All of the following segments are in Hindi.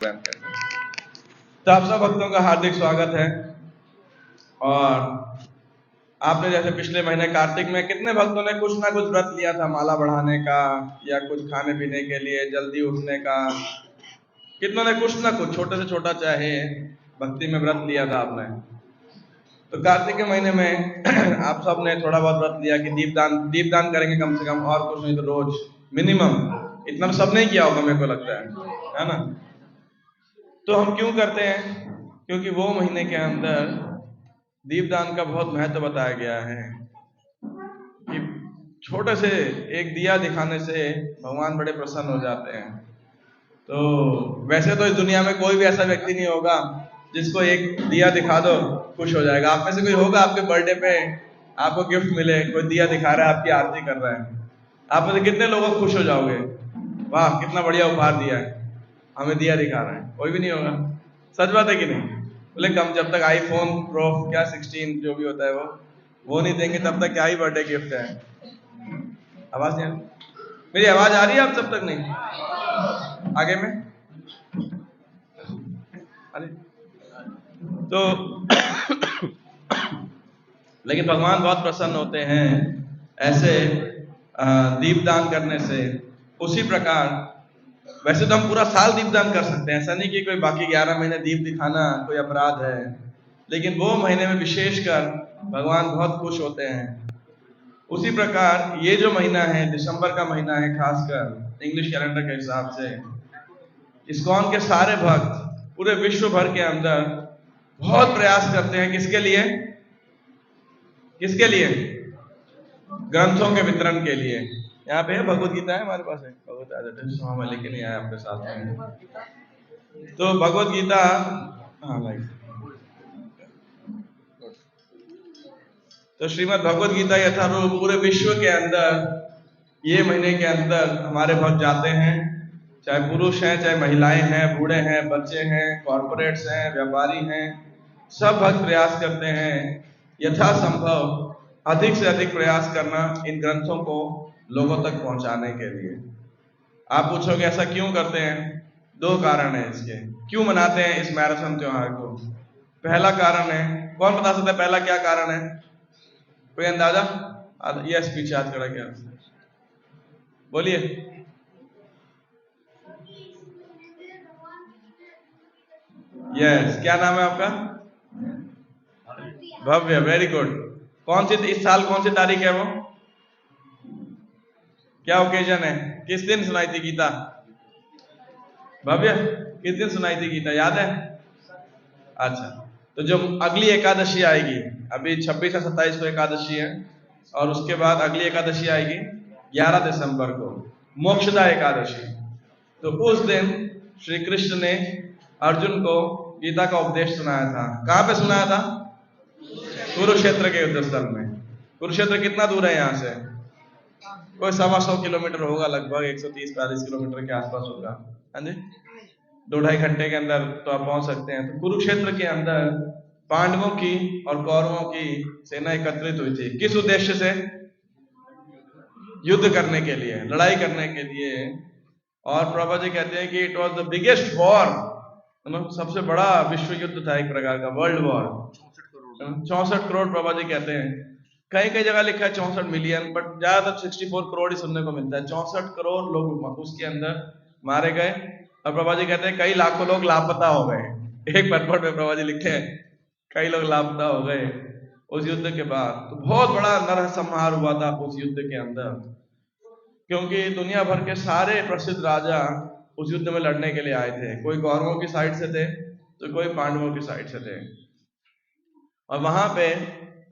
तो आप सब भक्तों का हार्दिक स्वागत है। और आपने जैसे पिछले महीने कार्तिक में कितने भक्तों ने कुछ ना कुछ व्रत लिया था, माला बढ़ाने का या कुछ खाने पीने के लिए, जल्दी उठने का, कितनों ने कुछ ना कुछ छोटे से छोटा चाहे भक्ति में व्रत लिया था आपने। तो कार्तिक के महीने में आप सब ने थोड़ा बहुत व्रत लिया कि दीपदान करेंगे कम से कम, और कुछ नहीं तो रोज मिनिमम। इतना तो सब नहीं किया होगा मेरे को लगता है ना। तो हम क्यों करते हैं? क्योंकि वो महीने के अंदर दीपदान का बहुत महत्व बताया गया है कि छोटे से एक दिया दिखाने से भगवान बड़े प्रसन्न हो जाते हैं। तो वैसे तो इस दुनिया में कोई भी ऐसा व्यक्ति नहीं होगा जिसको एक दिया दिखा दो खुश हो जाएगा। आप में से कोई होगा आपके बर्थडे पे आपको गिफ्ट मिले, कोई दिया दिखा रहा है, आपकी आरती कर रहा है, आप में से कितने लोग खुश हो जाओगे? वाह कितना बढ़िया उपहार दिया है, हमें दिया दिखा रहे हैं। कोई भी नहीं होगा। सच बात है कि नहीं? बोले कम जब तक आईफोन प्रो क्या 16 जो भी होता है वो नहीं देंगे तब तक क्या ही बर्थडे गिफ्ट है। आवाज नहीं आ रही? मेरी आवाज आ रही है आप सब तक? नहीं आगे में? अरे तो लेकिन भगवान बहुत प्रसन्न होते हैं ऐसे दीपदान करने से। उसी प्रकार वैसे तो हम पूरा साल दीपदान कर सकते हैं, ऐसा नहीं कि कोई बाकी 11 महीने दीप दिखाना कोई अपराध है, लेकिन वो महीने में विशेषकर भगवान बहुत खुश होते हैं। उसी प्रकार ये जो महीना है, दिसंबर का महीना है, खासकर इंग्लिश कैलेंडर के हिसाब से, इस्कॉन के सारे भक्त पूरे विश्व भर के अंदर बहुत प्रयास करते हैं। किसके लिए? किसके लिए? ग्रंथों के वितरण के लिए। यहाँ पे भगवत गीता है हमारे पास, है भगवत गीता, मैं लेके नहीं आया आपके साथ में। तो भगवत गीता, हाँ भाई, तो श्रीमद् भगवत गीता यथारूप पूरे विश्व के अंदर ये महीने के अंदर हमारे भक्त जाते हैं, चाहे पुरुष हैं, चाहे महिलाएं हैं, बूढ़े हैं, बच्चे हैं, कॉर्पोरेट्स हैं, व्यापारी हैं, सब भक्त प्रयास करते हैं यथासंभव अधिक से अधिक प्रयास करना इन ग्रंथों को लोगों तक पहुंचाने के लिए। आप पूछोगे ऐसा क्यों करते हैं? 2 कारण है इसके, क्यों मनाते हैं इस मैराथन त्योहार को। पहला कारण है, कौन बता सकता है पहला क्या कारण है? कोई अंदाजा? यस, पीछे हाथ खड़ा किया, बोलिए। यस, क्या नाम है आपका? भव्य, वेरी गुड। कौन सी इस साल कौन सी तारीख है वो? क्या ओकेजन है? किस दिन सुनाई थी गीता? भव्य, किस दिन सुनाई थी गीता, याद है? अच्छा, तो जो अगली एकादशी आएगी, अभी 26 या 27 को एकादशी है, और उसके बाद अगली एकादशी आएगी 11 दिसंबर को, मोक्षदा एकादशी। तो उस दिन श्री कृष्ण ने अर्जुन को गीता का उपदेश सुनाया था। कहां पे सुनाया था? कुरुक्षेत्र के युद्ध स्थल में। कुरुक्षेत्र कितना दूर है यहाँ से? कोई 125 किलोमीटर होगा, लगभग 130-140 किलोमीटर के आसपास होगा। हाँ जी, 2-2.5 घंटे के अंदर तो आप पहुंच सकते हैं। तो कुरुक्षेत्र के अंदर पांडवों की और कौरवों की सेना एकत्रित हुई थी। किस उद्देश्य से? युद्ध करने के लिए, लड़ाई करने के लिए। और प्रभा जी कहते हैं कि it was the biggest war, सबसे बड़ा विश्व युद्ध था, एक प्रकार का वर्ल्ड वॉर। 64 करोड़ प्रभा जी कहते हैं। कई कई जगह लिखा है 64 मिलियन, बट ज्यादातर 64 करोड़ ही सुनने को मिलता है। 64 करोड़ लोग उसके अंदर मारे गए, और प्रभा जी कहते हैं कई लाखों लोग लापता हो गए। एक परपट में प्रभा जी लिखे हैं कई लोग लापता हो गए उस युद्ध के बाद। तो बहुत बड़ा नरसंहार हुआ था उस युद्ध के अंदर, क्योंकि दुनिया भर के सारे प्रसिद्ध राजा उस युद्ध में लड़ने के लिए आए थे। कोई कौरवों की साइड से थे तो कोई पांडवों की साइड से थे। और वहां पे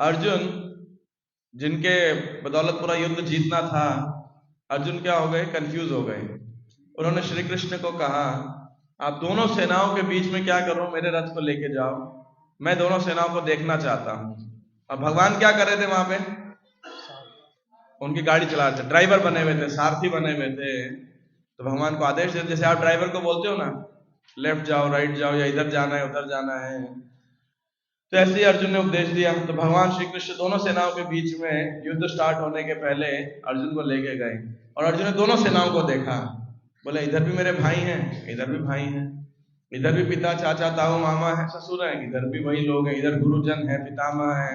अर्जुन, जिनके बदौलत पूरा युद्ध जीतना था, अर्जुन क्या हो गए? कंफ्यूज हो गए। उन्होंने श्री कृष्ण को कहा आप दोनों सेनाओं के बीच में क्या करो, मेरे रथ को लेके जाओ, मैं दोनों सेनाओं को देखना चाहता हूं। और भगवान क्या कर रहे थे वहां पे? उनकी गाड़ी चला रहे थे, ड्राइवर बने हुए थे, सारथी बने हुए थे। तो भगवान को आदेश देते, जैसे आप ड्राइवर को बोलते हो ना, लेफ्ट जाओ, राइट जाओ, या इधर जाना है उधर जाना है, तो ऐसे ही अर्जुन ने उपदेश दिया। तो भगवान श्री कृष्ण दोनों सेनाओं के बीच में युद्ध स्टार्ट होने के पहले अर्जुन को लेके गए, और अर्जुन ने दोनों सेनाओं को देखा, बोले इधर भी मेरे भाई हैं, इधर भी भाई हैं। इधर भी पिता, चाचा, ताऊ, मामा है, ससुर है, इधर भी वही लोग हैं, इधर गुरुजन है, पितामह है।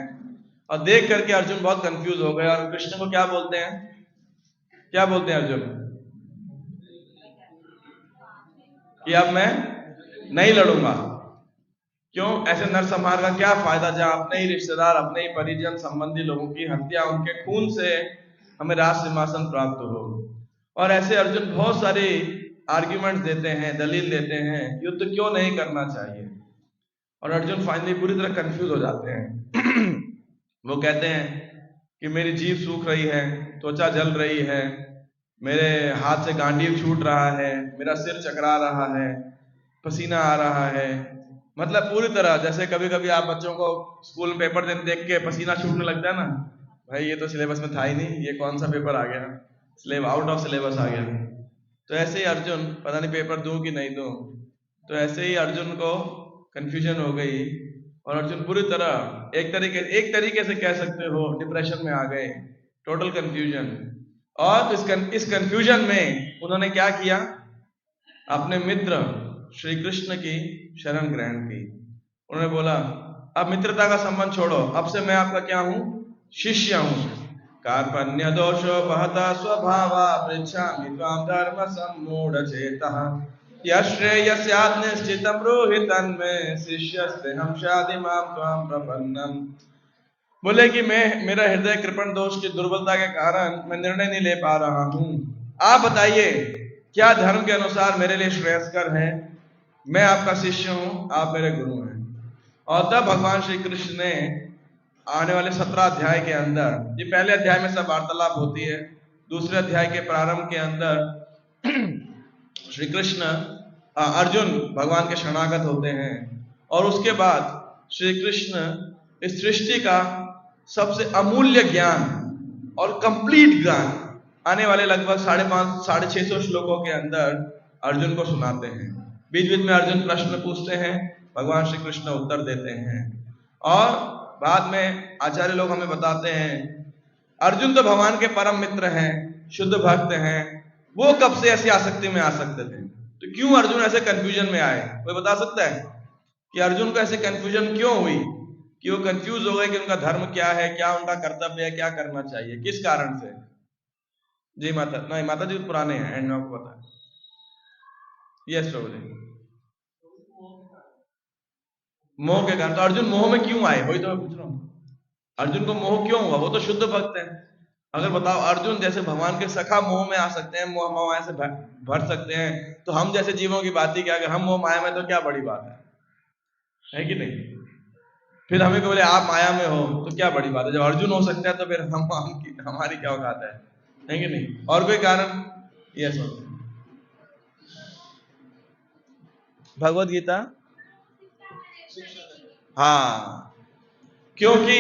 और देख करके अर्जुन बहुत कंफ्यूज हो गए और कृष्ण को क्या बोलते हैं, क्या बोलते हैं अर्जुन कि अब मैं नहीं लड़ूंगा। क्यों? ऐसे नरसंहार का क्या फायदा जहां अपने ही रिश्तेदार, अपने ही परिजन संबंधी लोगों की हत्या उनके खून से हमें राज सिंहासन प्राप्त हो। और ऐसे अर्जुन बहुत सारे आर्ग्यूमेंट्स देते हैं, दलील देते हैं, युद्ध क्यों नहीं करना चाहिए। और अर्जुन फाइनली पूरी तरह कंफ्यूज हो जाते हैं। वो कहते हैं कि मेरी जीभ सूख रही है, त्वचा जल रही है, मेरे हाथ से गांडीव छूट रहा है, मेरा सिर चकरा रहा है, पसीना आ रहा है। मतलब पूरी तरह, जैसे कभी कभी आप बच्चों को स्कूल में पेपर देख के पसीना छूटने लगता है ना, भाई ये तो सिलेबस में था ही नहीं, ये कौन सा पेपर आ गया, आउट ऑफ सिलेबस आ गया। तो ऐसे ही अर्जुन, पता नहीं पेपर दूं कि नहीं दूं। तो ऐसे ही अर्जुन को कंफ्यूजन हो गई और अर्जुन पूरी तरह एक तरीके से कह सकते हो डिप्रेशन में आ गए, टोटल कंफ्यूजन। और इस कंफ्यूजन में उन्होंने क्या किया, अपने मित्र श्री कृष्ण की शरण ग्रहण की। उन्होंने बोला अब मित्रता का संबंध छोड़ो, अब से मैं आपका क्या हूं, शिष्य हूं। कार्पण्य दोषो बहता स्वभावा पृच्छामि त्वां धर्म सम्मूढ़ चेतः यश्रेयस्यात् निश्चितं ब्रूहि तन्मे शिष्यस्ते हम शादि मां त्वां प्रपन्नम। बोले कि मेरा हृदय कृपण दोष की दुर्बलता के कारण मैं निर्णय नहीं ले पा रहा हूं। आप बताइए क्या धर्म के अनुसार मेरे लिए श्रेयस्कर है। मैं आपका शिष्य हूं, आप मेरे गुरु हैं। और तब भगवान श्री कृष्ण ने आने वाले 17 अध्याय के अंदर, ये पहले अध्याय में सब वार्तालाप होती है, दूसरे अध्याय के प्रारंभ के अंदर श्री कृष्ण अर्जुन भगवान के शरणागत होते हैं। और उसके बाद श्री कृष्ण इस सृष्टि का सबसे अमूल्य ज्ञान और कंप्लीट ज्ञान आने वाले लगभग 550-650 श्लोकों के अंदर अर्जुन को सुनाते हैं। बीच बीच में अर्जुन प्रश्न पूछते हैं, भगवान श्री कृष्ण उत्तर देते हैं। और बाद में आचार्य लोग हमें बताते हैं अर्जुन तो भगवान के परम मित्र हैं, शुद्ध भक्त हैं, वो कब से ऐसी आसक्ति में आ सकते थे। तो क्यों अर्जुन ऐसे कंफ्यूजन में आए, कोई बता सकता है कि अर्जुन को ऐसे कंफ्यूजन क्यों हुई, कि वो कंफ्यूज हो गए कि उनका धर्म क्या है, क्या उनका कर्तव्य है, क्या करना चाहिए, किस कारण से। जी माता, नहीं माता जी पुराने हैं, एंड में आपको पता है। यस प्रभु, मोह के कारण। तो अर्जुन मोह में क्यों आए, वही तो मैं पूछ रहा हूँ, अर्जुन को मोह क्यों हुआ, वो तो शुद्ध भक्त है। अगर बताओ अर्जुन जैसे भगवान के सखा मोह में आ सकते हैं, मोह माया से भर सकते हैं, तो हम जैसे जीवों की बात ही क्या, अगर हम मोह माया में तो क्या बड़ी बात है कि नहीं। फिर हमें को बोले आप माया में हो तो क्या बड़ी बात है, जब अर्जुन हो सकते हैं तो फिर हमारी क्या औकात है कि नहीं। और कोई कारण? यस, भगवत गीता, हाँ, क्योंकि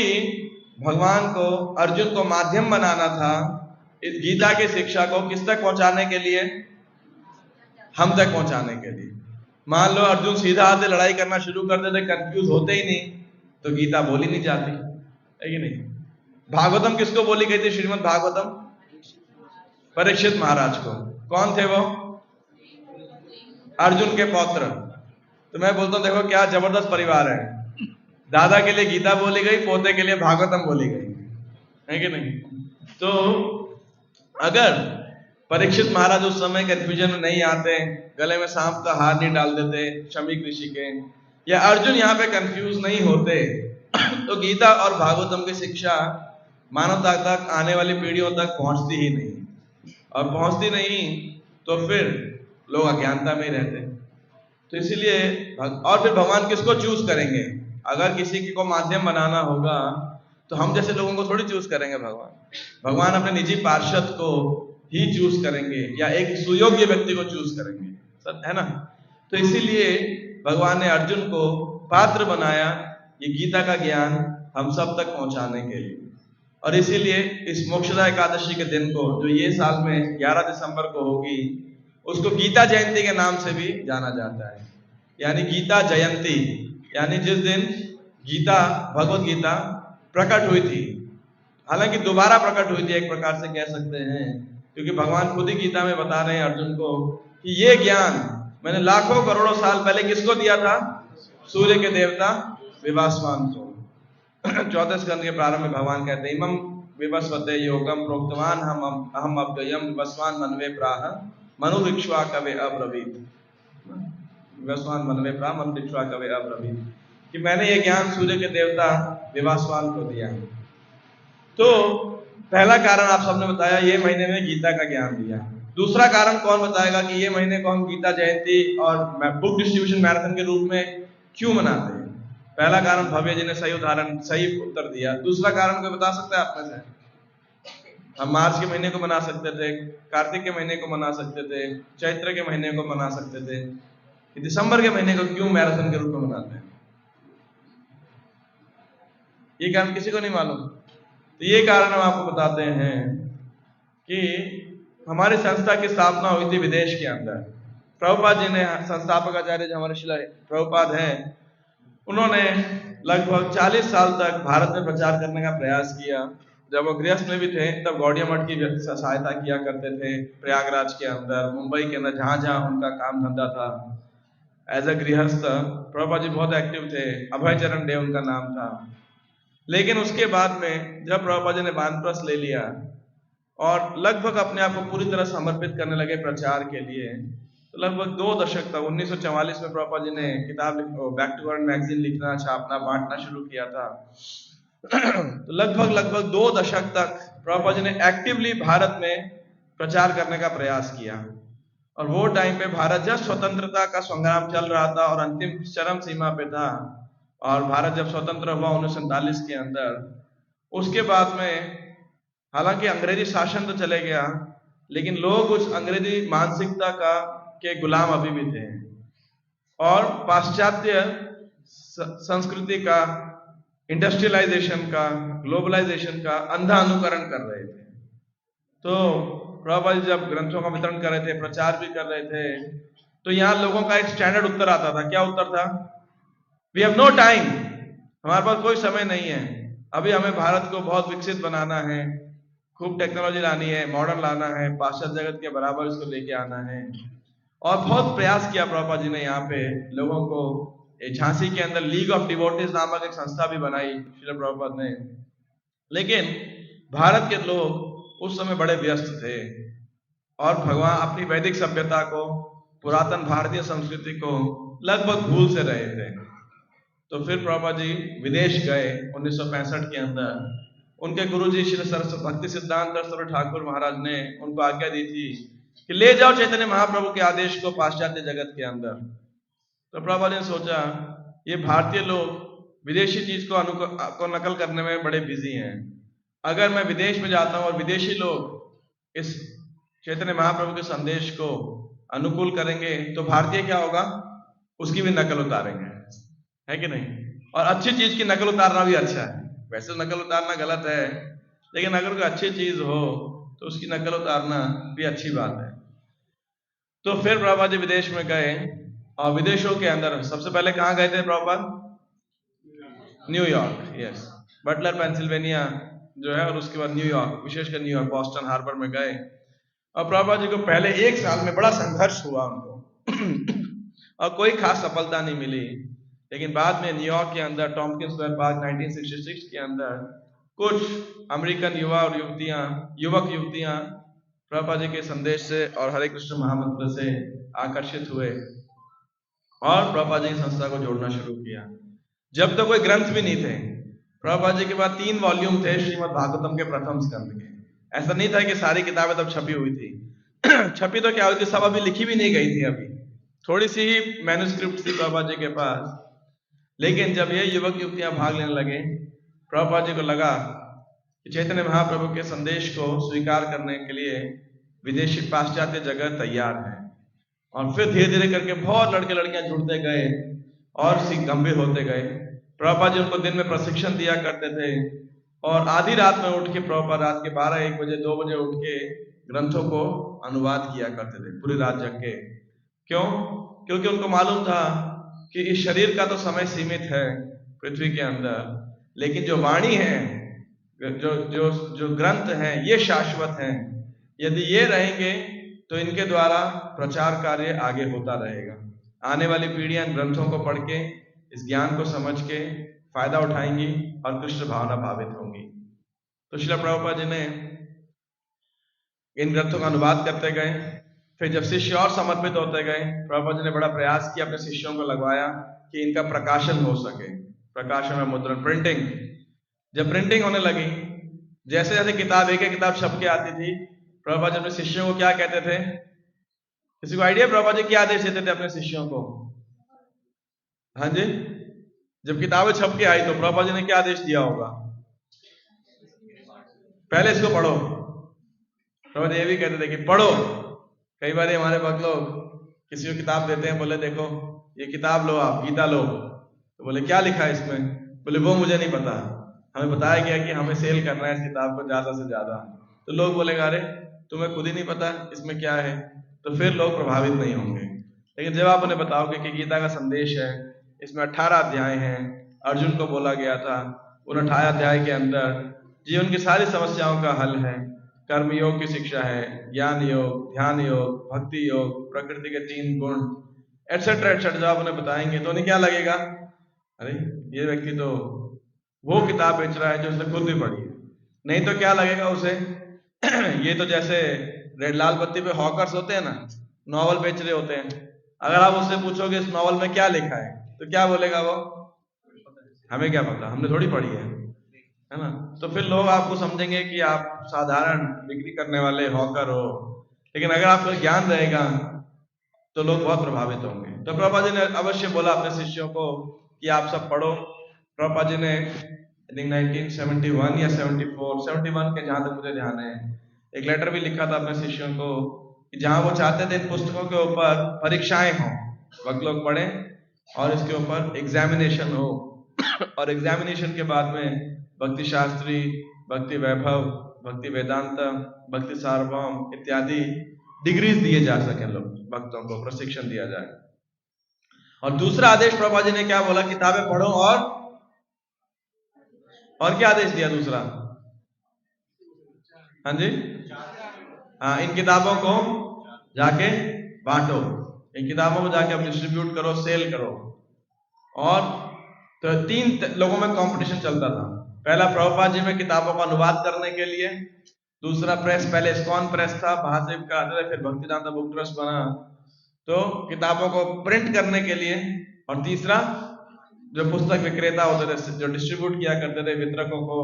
भगवान को अर्जुन को माध्यम बनाना था इस गीता की शिक्षा को किस तक पहुंचाने के लिए, हम तक पहुंचाने के लिए। मान लो अर्जुन सीधा हाथ से लड़ाई करना शुरू कर देते, कंफ्यूज होते ही नहीं, तो गीता बोली नहीं जाती है कि नहीं। भागवतम किसको बोली गई थी, श्रीमद् भागवतम परीक्षित महाराज को। कौन थे वो? अर्जुन के पौत्र। तो मैं बोलता हूं देखो क्या जबरदस्त परिवार है, दादा के लिए गीता बोली गई, पोते के लिए भागवतम बोली गई, है कि नहीं। तो अगर परीक्षित महाराज उस समय कंफ्यूजन में नहीं आते, गले में सांप का हार नहीं डाल देते शमीक ऋषि के, या अर्जुन यहाँ पे कंफ्यूज नहीं होते, तो गीता और भागवतम की शिक्षा मानवता तक, आने वाली पीढ़ियों तक पहुंचती ही नहीं। और पहुंचती नहीं तो फिर लोग अज्ञानता में रहते। तो इसीलिए और फिर भगवान किसको चूज करेंगे, अगर किसी को माध्यम बनाना होगा तो हम जैसे लोगों को थोड़ी चूज करेंगे। भगवान अपने निजी पार्षद को ही चूज करेंगे या एक सुयोग्य व्यक्ति को चूज करेंगे, है ना। तो इसीलिए भगवान ने अर्जुन को पात्र बनाया ये गीता का ज्ञान हम सब तक पहुंचाने के लिए। और इसीलिए इस मोक्षदा एकादशी के दिन को, जो ये साल में 11 दिसंबर को होगी, उसको गीता जयंती के नाम से भी जाना जाता है, यानी गीता जयंती, यानी जिस दिन गीता, भगवत गीता प्रकट हुई थी। हालांकि दोबारा प्रकट हुई थी एक प्रकार से कह सकते हैं, क्योंकि भगवान खुद ही गीता में बता रहे हैं अर्जुन को कि ये ज्ञान मैंने लाखों करोड़ों साल पहले किसको दिया था? सूर्य के देवता विवासवान को। 14 स्कंद के प्रारंभ में भगवान कहते हैं, इमं विवस्वते योगम प्रोक्तवान हम अहम अव्ययम विवस्वान मनवे प्राह मनु इक्ष्वा कवे अब्रवीत। विवस्वान मनवे प्राह मनु इक्ष्वा कवे अब्रवीत, कि मैंने ये ज्ञान सूर्य के देवता विवासवान को दिया है। तो पहला कारण आप सबने बताया, ये महीने में गीता का ज्ञान दिया। दूसरा कारण कौन बताएगा कि ये महीने को हम गीता जयंती और बुक डिस्ट्रीब्यूशन मैराथन के रूप में क्यों मनाते हैं? पहला कारण भव्य जी ने सही उत्तर दिया। दूसरा कारण कोई बता सकता है आप में से? हम मार्च के महीने को मना सकते थे, कार्तिक के महीने को मना सकते थे, चैत्र के महीने को मना सकते थे, दिसंबर के महीने को क्यों मैराथन के रूप में मनाते हैं? ये कारण किसी को नहीं मालूम। तो ये कारण हम आपको बताते हैं कि हमारी संस्था की स्थापना हुई थी विदेश के अंदर। प्रभुपाद जी ने, संस्थापक आचार्य जो हमारे शिला प्रभुपाद हैं, उन्होंने लगभग 40 साल तक भारत में प्रचार करने का प्रयास किया। जब वो गृहस्थ में भी थे तब गौड़िया मठ की सहायता किया करते थे, प्रयागराज के अंदर, मुंबई के अंदर, जहां जहां उनका काम धंधा था एज ए गृहस्थ। प्रभुपाद जी बहुत एक्टिव थे, अभय चरण डे उनका नाम था। लेकिन उसके बाद में जब प्रभुपाद जी ने वानप्रस्थ ले लिया और लगभग अपने आप को पूरी तरह समर्पित करने लगे प्रचार के लिए, तो लगभग 2 दशक तक 1944 में प्रभुपाद जी ने किताब बैक टू वर्ल्ड मैगजीन लिखना, छापना, बांटना शुरू किया था। तो लगभग 2 दशक तक प्रभुपाद जी ने एक्टिवली भारत में प्रचार करने का प्रयास किया। और वो टाइम पे भारत जब स्वतंत्रता का संग्राम चल रहा था और अंतिम चरम सीमा पे था, और भारत जब स्वतंत्र हुआ 1947 के अंदर, उसके बाद में हालांकि अंग्रेजी शासन तो चले गया, लेकिन लोग उस अंग्रेजी मानसिकता के गुलाम अभी भी थे और पाश्चात्य संस्कृति का, इंडस्ट्रियलाइजेशन का, ग्लोबलाइजेशन का अंधा अनुकरण कर रहे थे। तो प्रभुपाद जी जब ग्रंथों का वितरण कर रहे थे, प्रचार भी कर रहे थे, तो यहाँ लोगों का एक स्टैंडर्ड उत्तर आता था। क्या उत्तर था? वी हैव नो टाइम, हमारे पास कोई समय नहीं है, अभी हमें भारत को बहुत विकसित बनाना है, खूब टेक्नोलॉजी लानी है, मॉडर्न लाना है, पाश्चात्य जगत के बराबर इसको लेके आना है। और बहुत प्रयास किया प्रभुपाद जी ने यहाँ पे लोगों को। झांसी के अंदर लीग ऑफ डिवोटीज नामक एक संस्था भी बनाई श्रील प्रभुपाद ने। लेकिन भारत के लोग उस समय बड़े व्यस्त थे और भगवान अपनी वैदिक सभ्यता को, पुरातन भारतीय संस्कृति को लगभग भूल से रहे थे। तो फिर प्रभुपाद जी विदेश गए 1965 के अंदर। उनके गुरुजी श्री सरस्वती भक्ति सिद्धांत सरस्वती ठाकुर महाराज ने उनको आज्ञा दी थी कि ले जाओ चैतन्य महाप्रभु के आदेश को पाश्चात्य जगत के अंदर। तो प्रभुपाद ने सोचा ये भारतीय लोग विदेशी चीज को नकल करने में बड़े बिजी हैं। अगर मैं विदेश में जाता हूं और विदेशी लोग इस चैतन्य महाप्रभु के संदेश को अनुकूल करेंगे तो भारतीय क्या होगा, उसकी भी नकल उतारेंगे, है कि नहीं? और अच्छी चीज की नकल उतारना भी अच्छा है। वैसे नकल उतारना गलत है, लेकिन अगर कोई अच्छी चीज हो तो उसकी नकल उतारना भी अच्छी बात है। तो फिर प्रभुपाद जी विदेश में गए और विदेशों के अंदर सबसे पहले कहाँ गए थे Prabhupada? New York, yes, Butler Pennsylvania जो है, और उसके बाद न्यूयॉर्क, विशेषकर न्यूयॉर्क, बॉस्टन हार्बर में गए। और प्रभुपाद जी को पहले 1 साल में बड़ा संघर्ष हुआ उनको और कोई खास सफलता नहीं मिली। लेकिन बाद में न्यूयॉर्क के अंदर टॉम्किन स्क्वायर पार्क 1966 के अंदर कुछ अमेरिकन युवक युवतियां प्रभुपाद जी के संदेश से और हरे कृष्ण महामंत्र से आकर्षित हुए और प्रभुपाद जी की संस्था को जोड़ना शुरू किया। जब तो कोई ग्रंथ भी नहीं थे। प्रभुपाद जी के बाद 3 वॉल्यूम थे श्रीमद् भागवतम के प्रथम स्कंद के। ऐसा नहीं था कि सारी किताबें तब छपी हुई थी। छपी तो क्या हुई थी, सब अभी लिखी भी नहीं गई थी, अभी थोड़ी सी ही मैन्युस्क्रिप्ट थी प्रभुपाद जी के पास। लेकिन जब ये युवक युवतियां भाग लेने लगे, प्रभुपाद जी को लगा कि चैतन्य महाप्रभु के संदेश को स्वीकार करने के लिए विदेशी पाश्चात्य जगत तैयार है। और फिर धीरे धीरे करके बहुत लड़के लड़कियां जुड़ते गए और गंभीर होते गए। प्रभुपाद जी उनको दिन में प्रशिक्षण दिया करते थे और आधी रात में उठ के प्रभुपाद रात के 12-1 बजे 2 बजे उठ के ग्रंथों को अनुवाद किया करते थे, पूरी रात जग के। क्यों? क्योंकि उनको मालूम था कि इस शरीर का तो समय सीमित है पृथ्वी के अंदर, लेकिन जो वाणी है, जो ग्रंथ हैं, ये शाश्वत हैं। यदि ये रहेंगे तो इनके द्वारा प्रचार कार्य आगे होता रहेगा। आने वाली पीढ़ियां इन ग्रंथों को पढ़ के इस ज्ञान को समझ के फायदा उठाएंगी और कृष्ण भावना भावित होंगी। तो श्रील प्रभुपाद जी ने इन ग्रंथों का अनुवाद करते गए। फिर जब शिष्य और समर्पित होते गए, प्रभुपाद जी ने बड़ा प्रयास किया, अपने शिष्यों को लगवाया कि इनका प्रकाशन हो सके, प्रकाशन और मुद्रण, प्रिंटिंग। जब प्रिंटिंग होने लगी, जैसे जैसे किताब एक किताब छप के आती थी, प्रभुपाद जी अपने शिष्यों को क्या कहते थे? किसी को आइडिया प्रभुपाद जी क्या आदेश देते थे अपने शिष्यों को? हाँ जी, जब किताबें छप के आई तो प्रभुपाद जी ने क्या आदेश दिया होगा? पहले इसको पढ़ो। प्रभुपाद ये भी कहते थे कि पढ़ो। कई बार हमारे भक्त लोग किसी को किताब देते हैं, बोले देखो ये किताब लो, आप गीता लो, तो बोले क्या लिखा है इसमें? बोले वो मुझे नहीं पता, हमें बताया गया कि हमें सेल करना है इस किताब को ज्यादा से ज्यादा। तो लोग बोलेगा अरे तुम्हें खुद ही नहीं पता इसमें क्या है, तो फिर लोग प्रभावित नहीं होंगे। लेकिन जब आप उन्हें बताओगे कि गीता का संदेश है, इसमें 18 अध्याय हैं, अर्जुन को बोला गया था उन 18 अध्याय के अंदर जीवन की सारी समस्याओं का हल है, कर्म योग की शिक्षा है, ज्ञान योग, ध्यान योग, भक्ति योग, प्रकृति के 3 गुण, एटसेट्रा एटसेट्रा, जब आप उन्हें बताएंगे तो उन्हें क्या लगेगा? अरे ये व्यक्ति तो वो किताब बेच रहा है जो उसने खुद भी पढ़ी है। नहीं तो क्या लगेगा उसे? ये तो जैसे रेड लाल बत्ती पे हॉकर्स होते हैं ना, नॉवल बेच रहे होते हैं। अगर आप उससे पूछोगे इस नॉवल में क्या लिखा है, तो क्या बोलेगा वो? हमें क्या पता, हमने थोड़ी पढ़ी है ना। तो फिर लोग आपको समझेंगे कि आप साधारण बिक्री करने वाले हॉकर हो। लेकिन अगर आपको ज्ञान रहेगा तो लोग बहुत प्रभावित होंगे। तो प्रभुपाद जी ने अवश्य बोला अपने शिष्यों को कि आप सब पढ़ो। प्रभुपाद जी ने 1971 या 71 के, जहां तक मुझे ध्यान है, एक लेटर भी लिखा था अपने शिष्यों को कि जहां वो चाहते थे इन पुस्तकों के ऊपर परीक्षाएं हों, वक्त लोग पढ़ें और इसके ऊपर एग्जामिनेशन हो, और एग्जामिनेशन के बाद में भक्ति शास्त्री, भक्ति वैभव, भक्ति वेदांत, भक्ति सार्वभौम इत्यादि डिग्रीज दिए जा सके, लोग भक्तों को प्रशिक्षण दिया जाए। और दूसरा आदेश प्रभुपाद जी ने क्या बोला? किताबें पढ़ो और क्या आदेश दिया दूसरा? हाँ जी, हाँ, इन किताबों को जाके बांटो, इन किताबों को जाके आप डिस्ट्रीब्यूट करो, सेल करो। और तो 3 लोगों में कंपटीशन चलता था। पहला प्रभुपाद जी में किताबों का अनुवाद करने के लिए, दूसरा प्रेस, पहले इस्कॉन प्रेस था, महादेव का आता था, फिर भक्तिदाता बुक ट्रस्ट बना तो किताबों को प्रिंट करने के लिए, और तीसरा जो पुस्तक विक्रेता होते थे, जो डिस्ट्रीब्यूट किया करते थे वितरकों को,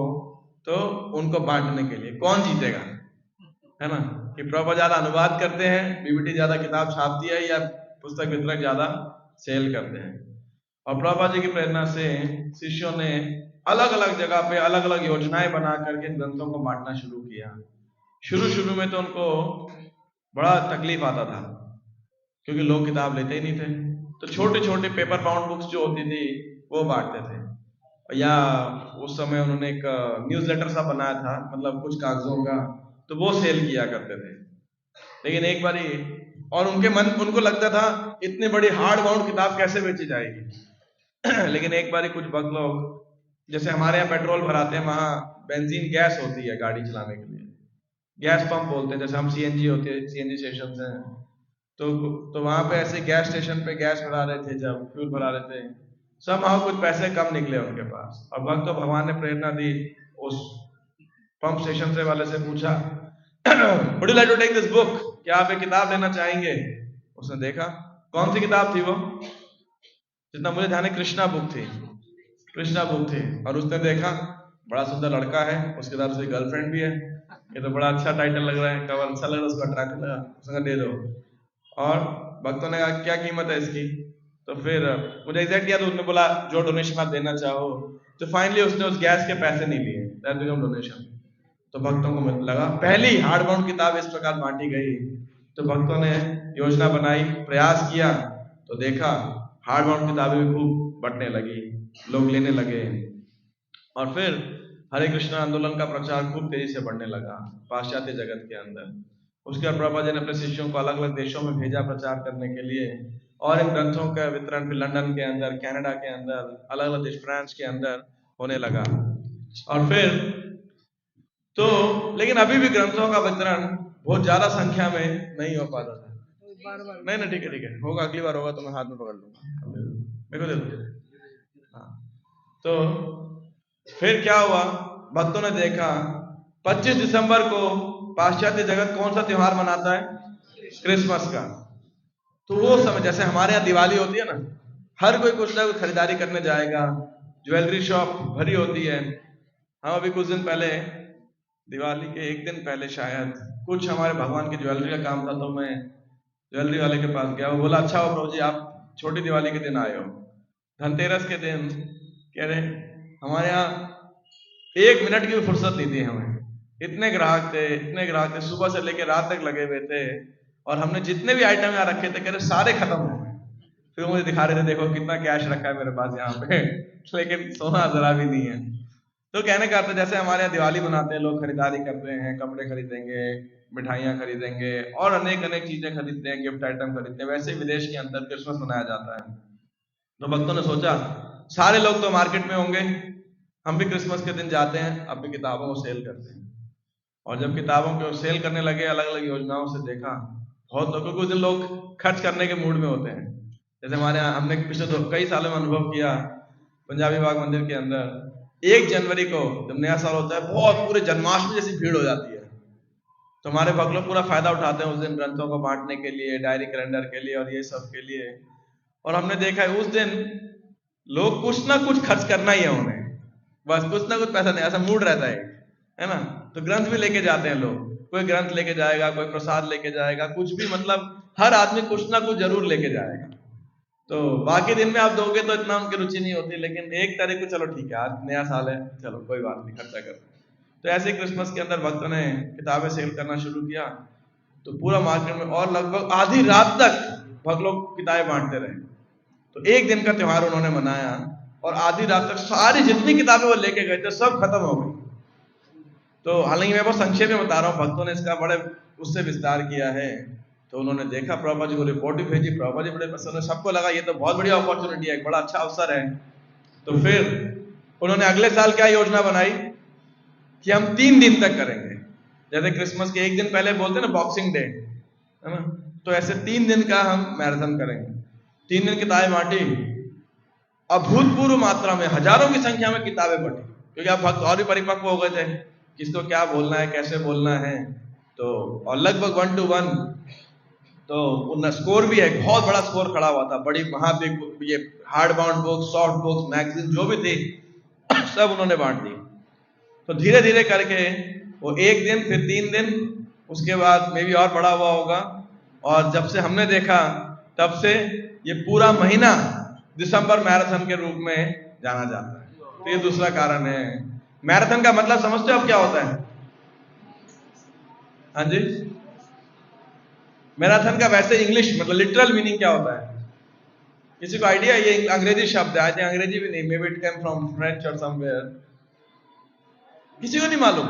तो उनको बांटने के लिए। कौन जीतेगा, है ना, कि प्रभुपाद ज्यादा अनुवाद करते हैं, बीबीटी ज्यादा किताब छापती है, या पुस्तक वितरक ज्यादा सेल करते हैं। और प्रभुपाद जी की प्रेरणा से शिष्यों ने अलग अलग जगह पे अलग अलग योजनाएं बना करके ग्रंथों को बांटना शुरू किया। शुरू में तो उनको बड़ा तकलीफ आता था क्योंकि लोग किताब लेते ही नहीं थे, तो छोटे छोटे पेपर बाउंड बुक्स जो होती थी वो बांटते थे, या उस समय उन्होंने एक न्यूज़लेटर सा बनाया था, मतलब कुछ कागजों का, तो वो सेल किया करते थे। लेकिन एक बारी, और उनको लगता था इतनी बड़ी हार्ड बाउंड किताब कैसे बेची जाएगी। लेकिन एक बारी कुछ भक्त लोग, जैसे हमारे यहाँ पेट्रोल भराते हैं, वहां बेंजीन गैस होती है गाड़ी चलाने के लिए, गैस पंप बोलते हैं, जैसे हम सीएनजी होते हैं, सीएनजी स्टेशन हैं, तो वहां पे ऐसे गैस स्टेशन पे गैस भरा रहे थे, जब फ्यूल भरा रहे थे, सब कुछ पैसे कम निकले उनके पास, और भक्त भगवान ने प्रेरणा दी, उस पंप स्टेशन से वाले से पूछा, would you like to take this book, क्या आप एक किताब लेना चाहेंगे? उसने देखा, कौन सी किताब थी वो? जितना मुझे ध्यान है कृष्णा बुक थी, कृष्णा बुक थी। और उसने देखा बड़ा सुंदर लड़का है, उसके साथ उसकी गर्लफ्रेंड भी है, ये तो बड़ा अच्छा टाइटल लग रहा है, कवर अच्छा लग रहा है, उसको अट्रैक्ट लगा, उसने दे दो। और भक्तों ने कहा क्या कीमत है इसकी? तो फिर मुझे एग्जैक्ट याद, उसने बोला जो डोनेशन आप देना चाहो। तो फाइनली उसने उस गैस के पैसे नहीं लिए, दैट बिकम डोनेशन। तो भक्तों को लगा पहली हार्ड बाउंड किताब इस प्रकार बांटी गई, तो भक्तों ने योजना बनाई, प्रयास किया, तो देखा हार्ड बाउंड किताबें भी खूब बंटने लगी, लोग लेने लगे, और फिर हरे कृष्ण आंदोलन का प्रचार खूब तेजी से बढ़ने लगा पाश्चात्य जगत के अंदर। उसके बाद प्रभुपाद जी ने अपने शिष्यों को अलग अलग देशों में भेजा प्रचार करने के लिए, और इन ग्रंथों का वितरण फिर लंदन के अंदर, कनाडा के अंदर, अलग अलग देश, फ्रांस के अंदर होने लगा। और फिर तो लेकिन अभी भी ग्रंथों का वितरण बहुत ज्यादा संख्या में नहीं हो पाता था। नहीं ठीक है होगा, अगली बार होगा तो मैं हाथ में पकड़ लूंगा, मेरे को दे दो। हाँ, तो फिर क्या हुआ, भक्तों ने देखा 25 दिसंबर को पाश्चात्य जगत कौन सा त्योहार मनाता है, क्रिसमस का। तो वो समय जैसे हमारे यहाँ दिवाली होती है ना, हर कोई कुछ ना कुछ खरीदारी करने जाएगा, ज्वेलरी शॉप भरी होती है। हम अभी कुछ दिन पहले, दिवाली के एक दिन पहले शायद, कुछ हमारे भगवान की ज्वेलरी का काम था, तो मैं ज्वेलरी वाले के पास गया। वो बोला अच्छा हो प्रभु जी, आप छोटी दिवाली के दिन आए हो, धनतेरस के दिन। कह रहे हमारे यहाँ 1 मिनट की भी फुर्सत नहीं थी हमें, इतने ग्राहक थे, सुबह से लेकर रात तक लगे हुए थे, और हमने जितने भी आइटम यहाँ रखे थे कह रहे सारे खत्म हो गए। फिर मुझे दिखा रहे थे देखो कितना कैश रखा है मेरे पास यहाँ पे लेकिन सोना जरा भी नहीं है। तो कहने का अर्थ जैसे हमारे यहाँ दिवाली मनाते हैं, लोग खरीदारी करते हैं, कपड़े खरीदेंगे, मिठाइयाँ खरीदेंगे और अनेक चीजें खरीदते हैं, गिफ्ट आइटम खरीदते हैं, वैसे विदेश के अंदर क्रिसमस मनाया जाता है। तो भक्तों ने सोचा सारे लोग तो मार्केट में होंगे, हम भी क्रिसमस के दिन जाते हैं, अपनी किताबों को सेल करते हैं। और जब किताबों को सेल करने लगे, अलग अलग योजनाओं से देखा, बहुत लोगों को लोग खर्च करने के मूड में होते हैं। जैसे हमारे यहाँ हमने पिछले कई सालों में अनुभव किया, पंजाबी बाग मंदिर के अंदर 1 जनवरी को जब नया साल होता है, बहुत पूरे जन्माष्टमी जैसी भीड़ हो जाती है। तो हमारे भक्त लोग पूरा फायदा उठाते हैं उस दिन, ग्रंथों को बांटने के लिए, डायरी कैलेंडर के लिए और ये सब के लिए। और हमने देखा है उस दिन लोग कुछ ना कुछ खर्च करना ही है उन्हें, बस कुछ ना कुछ पैसा नहीं, ऐसा मूड रहता है ना। तो ग्रंथ भी लेके जाते हैं लोग, कोई ग्रंथ लेके जाएगा, कोई प्रसाद लेके जाएगा, कुछ भी, मतलब हर आदमी कुछ ना कुछ जरूर लेके जाएगा। तो बाकी दिन में आप दोगे तो इतना उनकी रुचि नहीं होती, लेकिन एक तारीख को चलो ठीक है, आज नया साल है, चलो कोई बात नहीं, खर्चा कर। तो ऐसे क्रिसमस के अंदर भक्तों ने किताबें सेल करना शुरू किया, तो पूरा मार्केट में, और लगभग आधी रात तक भक्त लोग किताबें बांटते रहे। तो 1 दिन का त्योहार उन्होंने मनाया, और आधी रात तक सारी जितनी किताबें वो लेके गए थे सब खत्म हो गई। तो हालांकि मैं बहुत संक्षेप में बता रहा हूँ, भक्तों ने इसका बड़े उससे विस्तार किया है। तो उन्होंने देखा, प्रभुपाद जी को रिपोर्ट भी भेजी, प्रभुपाद जी बड़े पसंद है, सबको लगा ये तो बहुत बढ़िया अपॉर्चुनिटी है, बड़ा अच्छा अवसर है। तो फिर उन्होंने अगले साल क्या योजना बनाई कि हम 3 दिन तक करेंगे। जैसे क्रिसमस के 1 दिन पहले बोलते हैं ना बॉक्सिंग डे, है ना, तो ऐसे 3 दिन का हम मैराथन करेंगे। 3 दिन किताबें बांटी, अभूतपूर्व मात्रा में, हजारों की संख्या में किताबें बांटी, क्योंकि आप भक्त और भी परिपक्व हो गए थे, किसको क्या बोलना है, कैसे बोलना है। तो और लगभग 1 to 1 तो उनका स्कोर भी है, बहुत बड़ा स्कोर खड़ा हुआ था, बड़ी वहां पे ये hard bound books, soft books, magazine जो भी थी सब उन्होंने बांट दी। तो धीरे धीरे करके वो 1 दिन, फिर 3 दिन, उसके बाद में भी और बड़ा हुआ होगा। और जब से हमने देखा तब से ये पूरा महीना दिसंबर मैराथन के रूप में जाना जाता है। तो ये दूसरा कारण है। मैराथन का मतलब समझते हो आप क्या होता है? हाँ जी, मैराथन का वैसे इंग्लिश मतलब लिटरल मीनिंग क्या होता है? किसी को आइडिया? ये अंग्रेजी शब्द है, आई थिंक अंग्रेजी भी नहीं, may be it came from French और समवेयर। किसी को नहीं मालूम?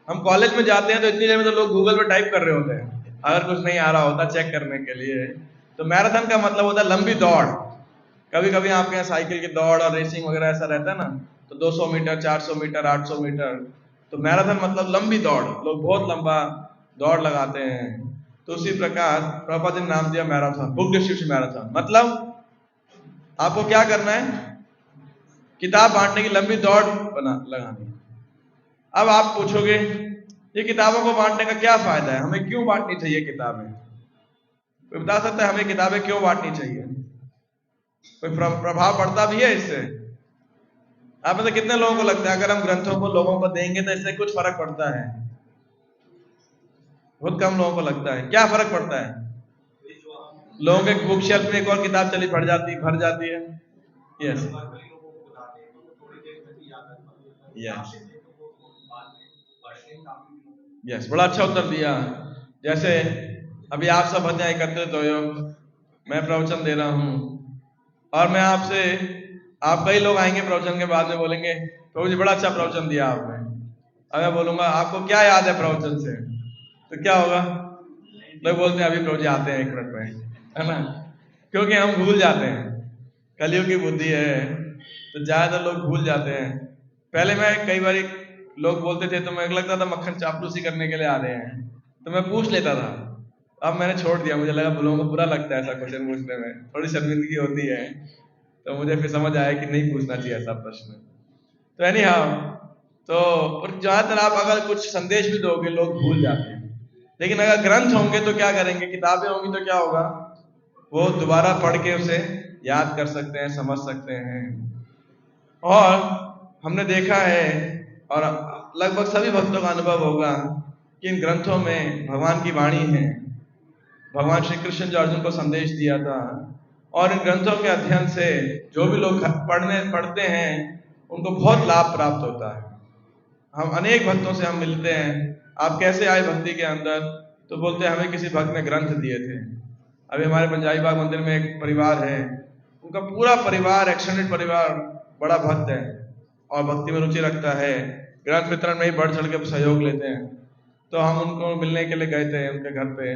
हम कॉलेज में जाते हैं तो इतनी देर में तो लोग गूगल पे टाइप कर रहे होते हैं, अगर कुछ नहीं आ रहा होता चेक करने के लिए। तो मैराथन का मतलब होता है लंबी दौड़। कभी कभी आपके यहाँ साइकिल की दौड़ और रेसिंग वगैरह ऐसा रहता है ना, तो 200 मीटर, 400 मीटर, 800 मीटर। तो मैराथन मतलब लंबी दौड़, लोग बहुत लंबा दौड़ लगाते हैं। तो उसी प्रकार प्रभुपाद जी ने नाम दिया मैराथन, बुक डिस्ट्रीब्यूशन मैराथन। मतलब आपको क्या करना है? किताब बांटने की लंबी दौड़ लगानी। अब आप पूछोगे ये किताबों को बांटने का क्या फायदा है, हमें क्यों बांटनी चाहिए किताबें? कोई बता सकता है हमें किताबें क्यों बांटनी चाहिए? कोई प्रभाव पड़ता भी है इससे? आप में से कितने लोगों को लगता है अगर हम ग्रंथों को लोगों को देंगे तो इससे कुछ फर्क पड़ता है? बहुत कम लोगों को लगता है। क्या फर्क पड़ता है? लोगों के बुक शेल्फ में एक और किताब चली भर जाती है। यस यस, बड़ा अच्छा उत्तर दिया। जैसे अभी आप सब भजन एकत्रित हो, मैं प्रवचन दे रहा हूं, और मैं आपसे, आप कई लोग आएंगे प्रवचन के बाद में बोलेंगे प्रभु जी बड़ा अच्छा प्रवचन दिया आपने। अब मैं बोलूंगा आपको क्या याद है प्रवचन से, तो क्या होगा? लोग बोलते हैं अभी प्रभु जी आते हैं 1 मिनट में, है ना, क्योंकि हम भूल जाते हैं, कलियुग की बुद्धि है, तो ज्यादातर लोग भूल जाते हैं। पहले मैं कई बार लोग बोलते थे तो मैं लगता था मक्खन चापलूसी करने के लिए आ रहे हैं, तो मैं पूछ लेता था। अब मैंने छोड़ दिया, मुझे लगा लोगों को बुरा लगता है ऐसा क्वेश्चन पूछने में, थोड़ी शर्मिंदगी होती है, तो मुझे फिर समझ आया कि नहीं पूछना चाहिए ऐसा प्रश्न। तो एनी हाउ, तो ज्यादातर आप अगर कुछ संदेश भी दोगे लोग भूल जाते हैं, लेकिन अगर ग्रंथ होंगे तो क्या करेंगे, किताबें होंगी तो क्या होगा, वो दोबारा पढ़ के उसे याद कर सकते हैं, समझ सकते हैं। और हमने देखा है और लगभग सभी भक्तों का अनुभव होगा कि इन ग्रंथों में भगवान की वाणी है। भगवान श्री कृष्ण जो अर्जुन को संदेश दिया था, और इन ग्रंथों के अध्ययन से जो भी लोग पढ़ते हैं उनको बहुत लाभ प्राप्त होता है। हम अनेक भक्तों से हम मिलते हैं, आप कैसे आए भक्ति के अंदर, तो बोलते हैं हमें किसी भक्त ने ग्रंथ दिए थे। अभी हमारे पंजाबी बाग मंदिर में एक परिवार है, उनका पूरा परिवार, एक्सटेंडेड परिवार बड़ा भक्त है और भक्ति में रुचि रखता है, ग्रंथ वितरण में ही बढ़ चढ़ के सहयोग लेते हैं। तो हम उनको मिलने के लिए गए थे उनके घर पे,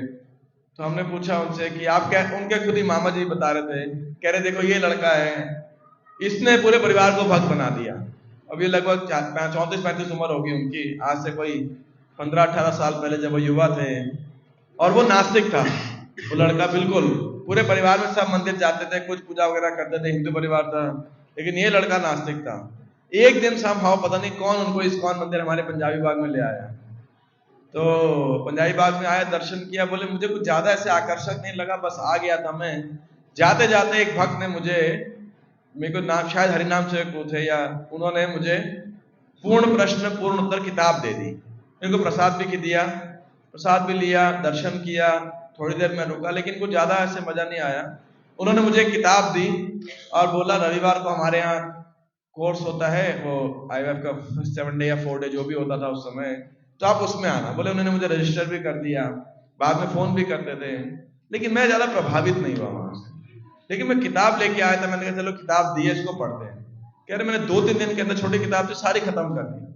तो हमने पूछा उनसे कि आप क्या, उनके खुद ही मामा जी बता रहे थे, कह रहे देखो ये लड़का है, इसने पूरे परिवार को भक्त बना दिया। अब ये लगभग 34-35 उम्र होगी उनकी, आज से कोई 15-18 साल पहले जब वो युवा थे, और वो नास्तिक था वो लड़का, बिल्कुल पूरे परिवार में सब मंदिर जाते थे, कुछ पूजा वगैरह करते थे, हिंदू परिवार था, लेकिन ये लड़का नास्तिक था। एक दिन समहाउ पता नहीं कौन उनको इस्कॉन मंदिर हमारे पंजाबी बाग में ले आया, तो पंजाबी बाग में आया, दर्शन किया, बोले मुझे कुछ ज्यादा ऐसे आकर्षक नहीं लगा, बस आ गया था मैं। जाते जाते एक भक्त ने मुझे, मेरे को नाम शायद हरिनाम से को थे, या उन्होंने मुझे पूर्ण प्रश्न पूर्ण उत्तर किताब दे दी, मेरे को प्रसाद भी दिया, प्रसाद भी लिया, दर्शन किया, थोड़ी देर में रुका, लेकिन कुछ ज्यादा ऐसे मजा नहीं आया। उन्होंने मुझे एक किताब दी और बोला रविवार को हमारे यहाँ कोर्स होता है, वो IVF का 7 डे या 4 डे जो भी होता था उस समय, तो आप उसमें आना। बोले उन्होंने मुझे रजिस्टर भी कर दिया, बाद में फोन भी करते थे, लेकिन मैं ज्यादा प्रभावित नहीं हुआ वहां से। लेकिन मैं किताब लेके आया था, मैंने कहा चलो किताब दी है, इसको पढ़ते हैं। कह रहे मैंने 2-3 दिन के अंदर छोटी किताब से सारी खत्म कर दी।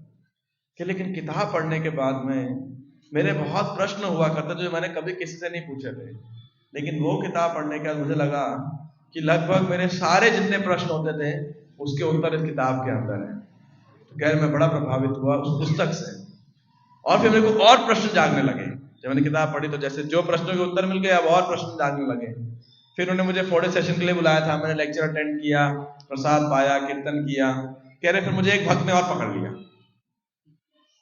कि लेकिन किताब पढ़ने के बाद में मेरे बहुत प्रश्न हुआ करते जो मैंने कभी किसी से नहीं पूछे थे, लेकिन वो किताब पढ़ने के बाद मुझे लगा कि लगभग मेरे सारे जितने प्रश्न होते थे उसके उत्तर इस किताब के अंदर है। तो कह रहे मैं बड़ा प्रभावित हुआ उस पुस्तक से, और फिर मेरे को और प्रश्न जागने लगे। जब मैंने किताब पढ़ी तो जैसे जो प्रश्नों के उत्तर मिल गए, अब और प्रश्न जागने लगे। फिर उन्होंने मुझे 4 डे सेशन के लिए बुलाया था, मैंने लेक्चर अटेंड किया, प्रसाद पाया, कीर्तन किया। कह रहे फिर मुझे एक भक्त ने और पकड़ लिया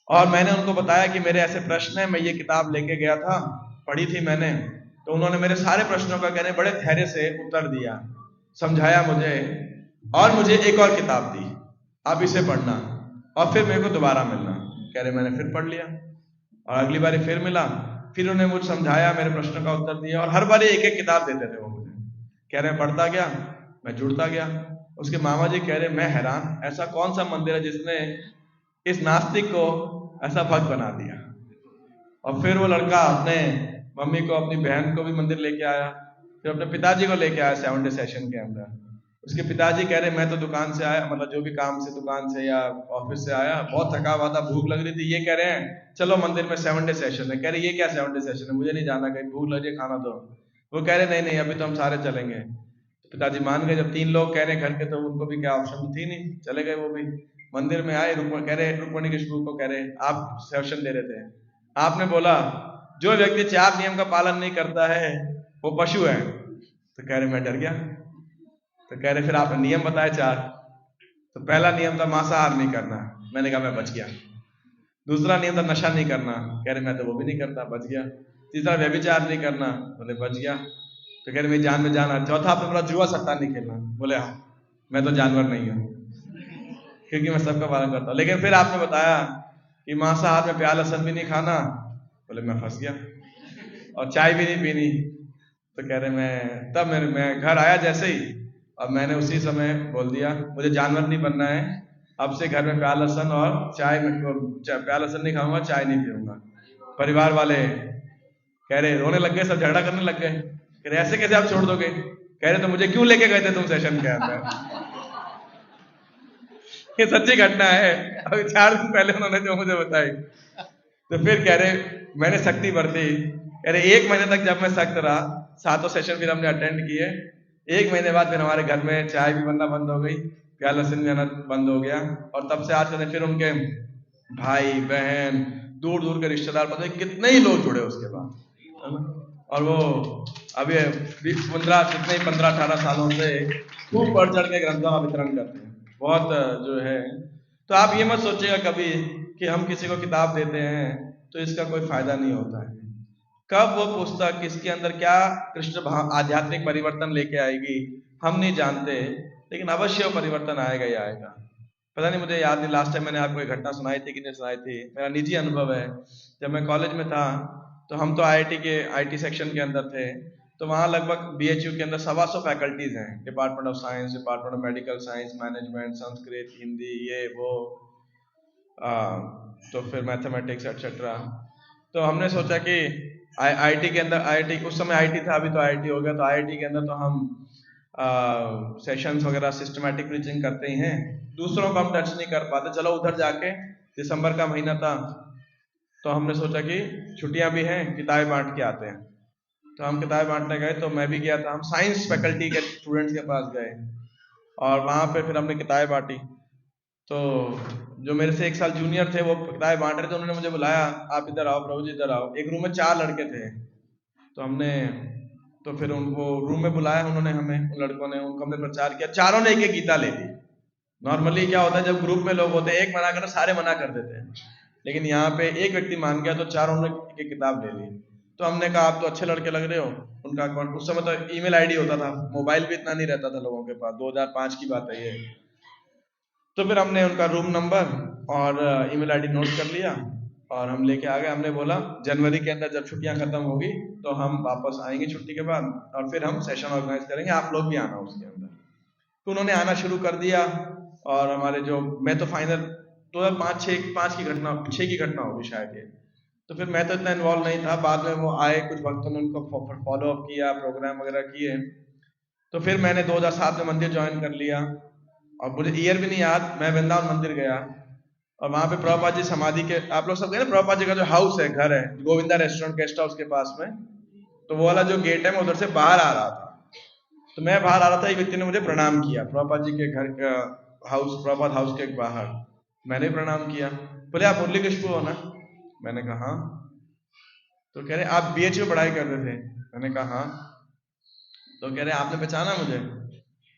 और मैंने उनको बताया कि मेरे ऐसे प्रश्न है, मैं ये किताब लेके गया था, पढ़ी थी मैंने, तो उन्होंने मेरे सारे प्रश्नों का कहने बड़े धैर्य से उत्तर दिया, समझाया मुझे, और मुझे एक और किताब दी, आप इसे पढ़ना और फिर मेरे को दोबारा मिलना। कह रहे मैंने फिर पढ़ लिया और अगली बार फिर मिला, फिर उन्होंने मुझे समझाया, मेरे प्रश्नों का उत्तर दिया, और हर बार एक एक किताब देते थे वो मुझे। कह रहे पढ़ता गया, मैं जुड़ता गया। उसके मामा जी कह रहे मैं हैरान, ऐसा कौन सा मंदिर है जिसने इस नास्तिक को ऐसा भक्त बना दिया। और फिर वो लड़का अपने मम्मी को, अपनी बहन को भी मंदिर लेके आया, फिर अपने पिताजी को लेके आया 7 डे सेशन के अंदर। उसके पिताजी कह रहे मैं तो दुकान से आया, मतलब जो भी काम से, दुकान से या ऑफिस से आया, बहुत थका हुआ था, भूख लग रही थी, ये कह रहे हैं चलो मंदिर में 7 डे सेशन है। कह रहे ये क्या 7 डे सेशन है, मुझे नहीं जाना, कहीं भूख लग रही है, खाना दो। वो कह रहे नहीं नहीं अभी तो हम सारे चलेंगे। तो पिताजी मान गए, जब 3 लोग कह रहे घर के, तो उनको भी क्या ऑप्शन थी नहीं, चले गए वो भी। मंदिर में आए, कह रहे रुक्मणी कृष्ण को कह रहे आप सेशन दे रहे थे, आपने बोला जो व्यक्ति 4 नियम का पालन नहीं करता है वो पशु है। तो कह रहे मैं डर गया। तो कह रहे फिर आपने नियम बताए 4। तो पहला नियम था मांसाहार नहीं करना, मैंने कहा मैं बच गया। दूसरा नियम था नशा नहीं करना, कह रहे मैं तो वो भी नहीं करता, बच गया। तीसरा व्यभिचार नहीं करना, बोले बच गया। तो कह रहे मेरी जान में जान आ। चौथा आपने बोला जुआ सट्टा नहीं खेलना, बोले हाँ मैं तो जानवर नहीं हूँ क्योंकि मैं सबका पालन करता हूँ। लेकिन फिर आपने बताया कि मांसाहार में प्याज लहसुन भी नहीं खाना, बोले मैं फंस गया। और चाय भी नहीं पीनी। तो कह रहे मैं घर आया जैसे ही, अब मैंने उसी समय बोल दिया मुझे जानवर नहीं बनना है, अब से घर में प्याज लहसुन और चाय में, प्याज लहसुन नहीं खाऊंगा, चाय नहीं पीऊंगा। परिवार वाले कह रहे रोने लग गए, सब झगड़ा करने लग गए। कह रहे ऐसे कैसे आप छोड़ दोगे? कह रहे तो मुझे क्यों लेके गए थे तुम सेशन के अंदर? ये सच्ची घटना है, अभी 4 दिन पहले उन्होंने जो मुझे बताई। तो फिर कह रहे मैंने सख्ती बरती। कह रहे 1 महीने तक जब मैं सख्त रहा, 7 सेशन फिर हमने अटेंड किए। 1 महीने बाद फिर हमारे घर में चाय भी बनना बंद हो गई, प्याज लहसुन भी आना बंद हो गया। और तब से आज के दिन फिर उनके भाई बहन दूर दूर के रिश्तेदार, पता है कितने ही लोग जुड़े उसके बाद, है ना। और वो अभी 15-18 सालों से खूब बढ़ चढ़ के ग्रंथों का वितरण करते हैं, बहुत जो है। तो आप ये मत सोचिएगा कभी कि हम किसी को किताब देते हैं तो इसका कोई फायदा नहीं होता है। कब वो पुस्तक किसके अंदर क्या कृष्ण भाव आध्यात्मिक परिवर्तन लेके आएगी हम नहीं जानते, लेकिन अवश्य वो परिवर्तन आएगा ही आएगा। पता नहीं, मुझे याद नहीं लास्ट टाइम मैंने आपको एक घटना सुनाई थी कि नहीं सुनाई थी। मेरा निजी अनुभव है, जब मैं कॉलेज में था तो हम तो आईटी सेक्शन के अंदर थे, तो वहाँ लगभग बीएचयू के अंदर 125 फैकल्टीज हैं, department of science, department of medical science, management, Sanskrit, Hindi, ये वो, तो फिर मैथमेटिक्स एटसेट्रा। तो हमने सोचा कि आईटी के अंदर, आईटी उस समय आईटी था, अभी तो आईटी हो गया, तो आईटी के अंदर तो हम सेशंस वगैरह सिस्टमैटिक प्रीचिंग करते ही हैं, दूसरों को हम टच नहीं कर पाते। चलो उधर जाके, दिसंबर का महीना था, तो हमने सोचा कि छुट्टियां भी हैं, किताबें बांट के आते हैं। तो हम किताबें बांटने गए, तो मैं भी गया था। हम साइंस फैकल्टी के स्टूडेंट्स के पास गए और वहाँ पे फिर हमने किताबें बांटी। तो जो मेरे से 1 साल जूनियर थे वो किताबें बांट रहे थे, उन्होंने मुझे बुलाया, आप इधर आओ प्रभु जी, इधर आओ। एक रूम में 4 लड़के थे, तो हमने तो फिर उनको रूम में बुलाया, उन्होंने हमें, उन लड़कों ने, उनको हमने प्रचार किया। चारों ने एक एक गीता ले ली। नॉर्मली क्या होता है जब ग्रुप में लोग होते हैं, एक मना करना सारे मना कर देते हैं, लेकिन यहाँ पे एक व्यक्ति मान गया तो चारों ने एक एक किताब ले ली। तो हमने कहा आप तो अच्छे लड़के लग रहे हो। उनका अकाउंट, उस समय तो ईमेल आईडी होता था, मोबाइल भी इतना नहीं रहता था लोगों के पास, 2005 की बात है ये। तो फिर हमने उनका रूम नंबर और ईमेल आईडी नोट कर लिया और हम लेके आ गए। हमने बोला जनवरी के अंदर जब छुट्टियां खत्म होगी तो हम वापस आएंगे छुट्टी के बाद, और फिर हम सेशन ऑर्गेनाइज करेंगे, आप लोग भी आना उसके अंदर। तो उन्होंने आना शुरू कर दिया, और हमारे जो, मैं तो फाइनल 2005 की घटना, 6 की घटना होगी शायद ये। तो फिर मैं तो इतना इन्वॉल्व नहीं था, बाद में वो आए, कुछ भक्तों ने उनको फॉलो अप किया, प्रोग्राम वगैरह किए। तो फिर मैंने 2007 में मंदिर ज्वाइन कर लिया, और मुझे ईयर भी नहीं याद, मैं वृंदावन मंदिर गया और वहां पे प्रभुपाद जी समाधि के, आप लोग सब गए ना, प्रभुपाद जी का जो हाउस है, घर है, गोविंदा रेस्टोरेंट गेस्ट हाउस के पास में, तो वो वाला जो गेट है मैं उधर से बाहर आ रहा था। तो मैं बाहर आ रहा था, एक व्यक्ति ने मुझे प्रणाम किया, प्रभुपाद जी के घर का हाउस, प्रभुपाद हाउस के बाहर। मैंने भी प्रणाम किया। बोले आप मुरली कृष्ण हो ना? मैंने कहा हाँ। तो कह रहे आप बीएचयू पढ़ाई कर रहे थे? मैंने कहा हाँ। तो कह रहे आपने पहचाना मुझे?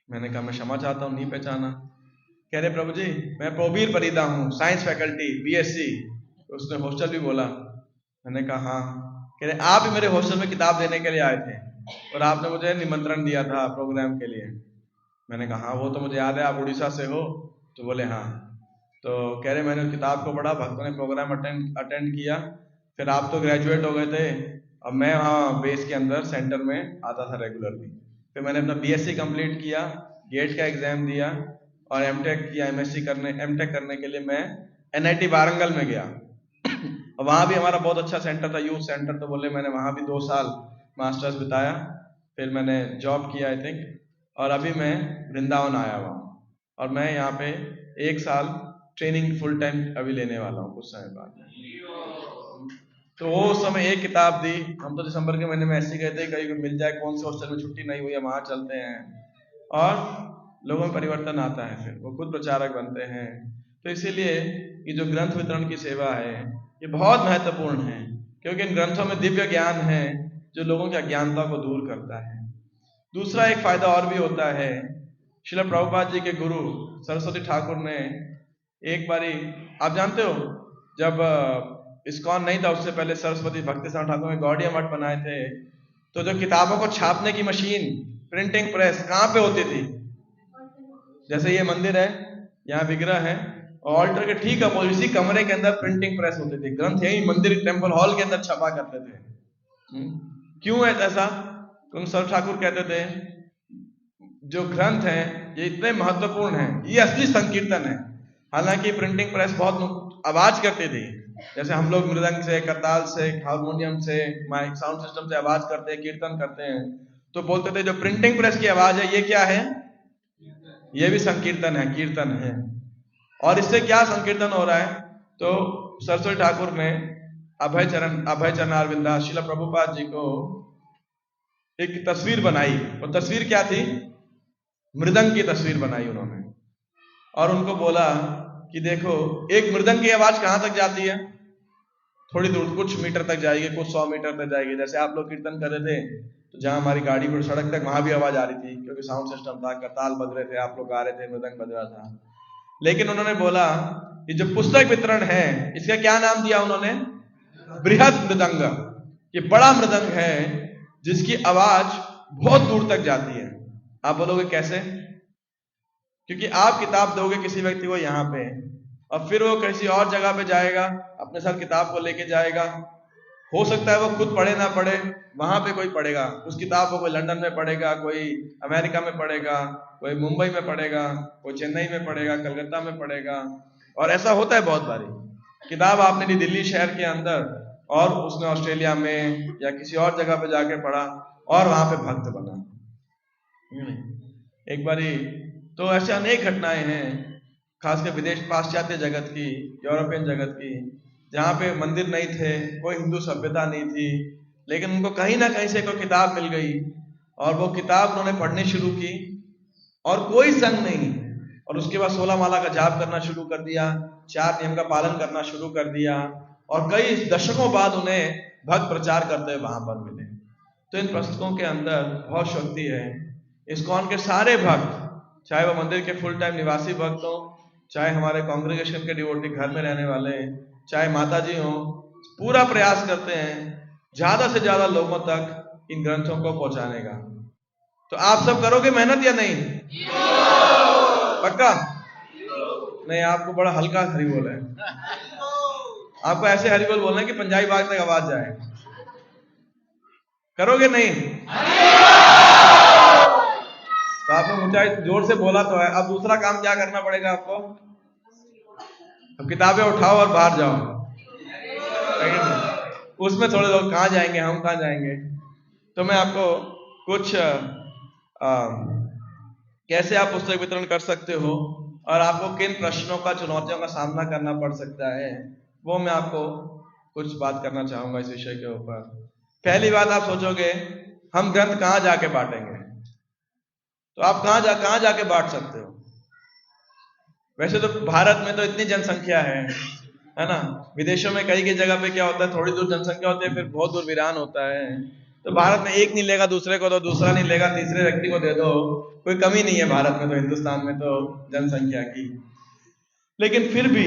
मैंने कहा मैं क्षमा चाहता हूँ, नहीं पहचाना। कह रहे प्रभु जी मैं प्रोबीर परिदा हूँ, साइंस फैकल्टी, बीएससी। उसने हॉस्टल भी बोला। मैंने कहा हाँ। कह रहे आप ही मेरे हॉस्टल में किताब देने के लिए आए थे और आपने मुझे निमंत्रण दिया था प्रोग्राम के लिए। मैंने कहा हाँ वो तो मुझे याद है, आप उड़ीसा से हो? तो बोले हाँ। तो कह रहे मैंने किताब को पढ़ा, भक्तों ने प्रोग्राम अटेंड किया, फिर आप तो ग्रेजुएट हो गए थे, अब मैं वहाँ बेस के अंदर सेंटर में आता था रेगुलरली। फिर मैंने अपना बीएससी कंप्लीट किया, गेट का एग्जाम दिया और एमटेक किया। एमटेक करने के लिए मैं एनआईटी वारंगल में गया और वहाँ भी हमारा बहुत अच्छा सेंटर था, यूथ सेंटर। तो बोले मैंने वहाँ भी 2 साल मास्टर्स बिताया, फिर मैंने जॉब किया आई थिंक, और अभी मैं वृंदावन आया हुआ हूँ और मैं यहाँ पे 1 साल ट्रेनिंग फुल टाइम अभी लेने वाला हूँ कुछ समय बाद। तो वो उस समय एक किताब दी। हम तो दिसंबर के महीने में ऐसे गए थे, कहीं मिल जाए, कौन से हॉस्टल में छुट्टी नहीं हुई है वहां चलते हैं, और लोगों में परिवर्तन आता है, फिर वो खुद प्रचारक बनते हैं। तो इसीलिए ये जो ग्रंथ वितरण की सेवा है ये बहुत महत्वपूर्ण है, क्योंकि इन ग्रंथों में दिव्य ज्ञान है जो लोगों की अज्ञानता को दूर करता है। दूसरा एक फायदा और भी होता है, श्रील प्रभुपाद जी के गुरु सरस्वती ठाकुर ने एक बारी, आप जानते हो जब इस्कॉन नहीं था उससे पहले सरस्वती भक्ति साहब ठाकुर ने गौड़िया मठ बनाए थे, तो जो किताबों को छापने की मशीन, प्रिंटिंग प्रेस कहाँ पे होती थी? जैसे ये मंदिर है, यहाँ विग्रह है, ऑल्टर के ठीक अपोजिट इसी कमरे के अंदर प्रिंटिंग प्रेस होती थी। ग्रंथ यही मंदिर टेम्पल हॉल के अंदर छपा करते थे। क्यों है ऐसा? क्योंकि सर ठाकुर कहते थे जो ग्रंथ हैं ये इतने महत्वपूर्ण हैं, ये असली संकीर्तन है। हालांकि प्रिंटिंग प्रेस बहुत आवाज करती थी, जैसे हम लोग मृदंग से, करताल से, हारमोनियम से, माइक साउंड सिस्टम से आवाज करते हैं, कीर्तन करते हैं, तो बोलते थे जो प्रिंटिंग प्रेस की आवाज है ये क्या है? ये भी संकीर्तन है, कीर्तन है। और इससे क्या संकीर्तन हो रहा है? तो सरस्वती ठाकुर ने अभय चरण अरविंदास श्रील प्रभुपाद जी को एक तस्वीर बनाई। और तस्वीर क्या थी? मृदंग की तस्वीर बनाई उन्होंने, और उनको बोला कि देखो एक मृदंग की आवाज कहां तक जाती है, थोड़ी दूर, कुछ मीटर तक जाएगी, कुछ 100 मीटर तक जाएगी। जैसे आप लोग कीर्तन कर रहे थे तो जहां हमारी गाड़ी पर सड़क तक, वहां भी आवाज आ रही थी क्योंकि साउंड सिस्टम था, करताल बज रहे थे, आप लोग गा रहे थे, मृदंग बज रहा था। लेकिन उन्होंने बोला कि जो पुस्तक वितरण है इसका क्या नाम दिया उन्होंने, बृहद मृदंग। ये बड़ा मृदंग है जिसकी आवाज बहुत दूर तक जाती है। आप बोलोगे कैसे? क्योंकि आप किताब दोगे किसी व्यक्ति को यहाँ पे, और फिर वो किसी और जगह पे जाएगा, अपने साथ किताब को लेके जाएगा। हो सकता है वो खुद पढ़े ना पढ़े, वहां पे कोई पढ़ेगा उस किताब को, कोई लंदन में पढ़ेगा, कोई अमेरिका में पढ़ेगा, कोई मुंबई में पढ़ेगा, कोई चेन्नई में पढ़ेगा, कलकत्ता में पढ़ेगा। और ऐसा होता है बहुत बारी, किताब आपने ली दिल्ली शहर के अंदर और उसने ऑस्ट्रेलिया में या किसी और जगह पे जाके पढ़ा और वहां पे भक्त बना। एक बारी तो ऐसे अनेक घटनाएं हैं, खासकर विदेश, पाश्चात्य जगत की, यूरोपियन जगत की, जहाँ पे मंदिर नहीं थे, कोई हिंदू सभ्यता नहीं थी, लेकिन उनको कहीं ना कहीं से कोई किताब मिल गई और वो किताब उन्होंने पढ़नी शुरू की और कोई संग नहीं, और उसके बाद 16 माला का जाप करना शुरू कर दिया, 4 नियम का पालन करना शुरू कर दिया, और कई दशकों बाद उन्हें भक्त प्रचार करते हुए वहां पर मिले। तो इन पुस्तकों के अंदर बहुत शक्ति है। इस्कॉन के सारे भक्त, चाहे वो मंदिर के फुल टाइम निवासी भक्त हो, चाहे हमारे कांग्रेगेशन के डिवोटी घर में रहने वाले, चाहे माता जी हो, पूरा प्रयास करते हैं ज्यादा से ज्यादा लोगों तक इन ग्रंथों को पहुंचाने का। तो आप सब करोगे मेहनत या नहीं? पक्का? नहीं, आपको बड़ा हल्का हरी बोल है, आपको ऐसे हरी बोल बोलना है कि पंजाबी बाग तक आवाज जाए। करोगे नहीं? तो आपने ऊंचाई जोर से बोला तो है। अब दूसरा काम क्या करना पड़ेगा आपको? अब किताबें उठाओ और बाहर जाओ। उसमें थोड़े लोग कहाँ जाएंगे, हम कहाँ जाएंगे? तो मैं आपको कुछ कैसे आप पुस्तक वितरण कर सकते हो और आपको किन प्रश्नों का, चुनौतियों का सामना करना पड़ सकता है, वो मैं आपको कुछ बात करना चाहूंगा इस विषय के ऊपर। पहली बात, आप सोचोगे हम ग्रंथ कहाँ जाके बांटेंगे, तो आप कहाँ जाके बांट सकते हो? वैसे तो भारत में तो इतनी जनसंख्या है ना। विदेशों में कई जगह पे क्या होता है, थोड़ी दूर जनसंख्या होती है, फिर बहुत दूर वीरान होता है। तो भारत में एक नहीं लेगा दूसरे को, तो दूसरा नहीं लेगा तीसरे व्यक्ति को दे दो, कोई कमी नहीं है भारत में तो, हिंदुस्तान में तो जनसंख्या की। लेकिन फिर भी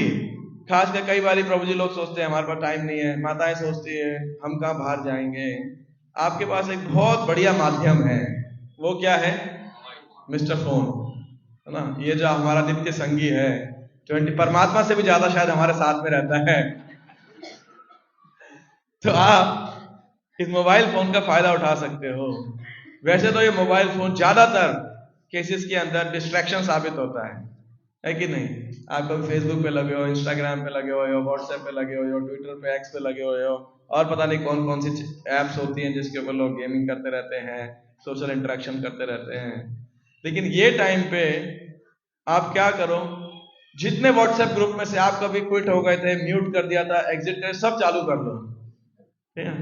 खासकर कई बार प्रभु जी लोग सोचते हैं हमारे पास टाइम नहीं है, माताएं सोचती है हम कहाँ बाहर जाएंगे। आपके पास एक बहुत बढ़िया माध्यम है, वो क्या है? मिस्टर फोन, है ना। ये जो हमारा नित्य संगी है, 20 परमात्मा से भी ज्यादा शायद हमारे साथ में रहता है। तो आप इस मोबाइल फोन का फायदा उठा सकते हो। वैसे तो ये मोबाइल फोन ज्यादातर केसेस के अंदर डिस्ट्रैक्शन साबित होता है कि नहीं? आप कभी फेसबुक पे लगे हो, इंस्टाग्राम पे लगे हो, व्हाट्सएप पे लगे हो, ट्विटर पे, एक्स पे लगे हो, और पता नहीं कौन कौन सी एप्स होती हैं जिसके ऊपर लोग गेमिंग करते रहते हैं, सोशल इंटरेक्शन करते रहते हैं। लेकिन ये टाइम पे आप क्या करो, जितने व्हाट्सएप ग्रुप में से आप कभी क्विट हो गए थे, म्यूट कर दिया था, एग्जिट कर, सब चालू कर दो, ठीक है?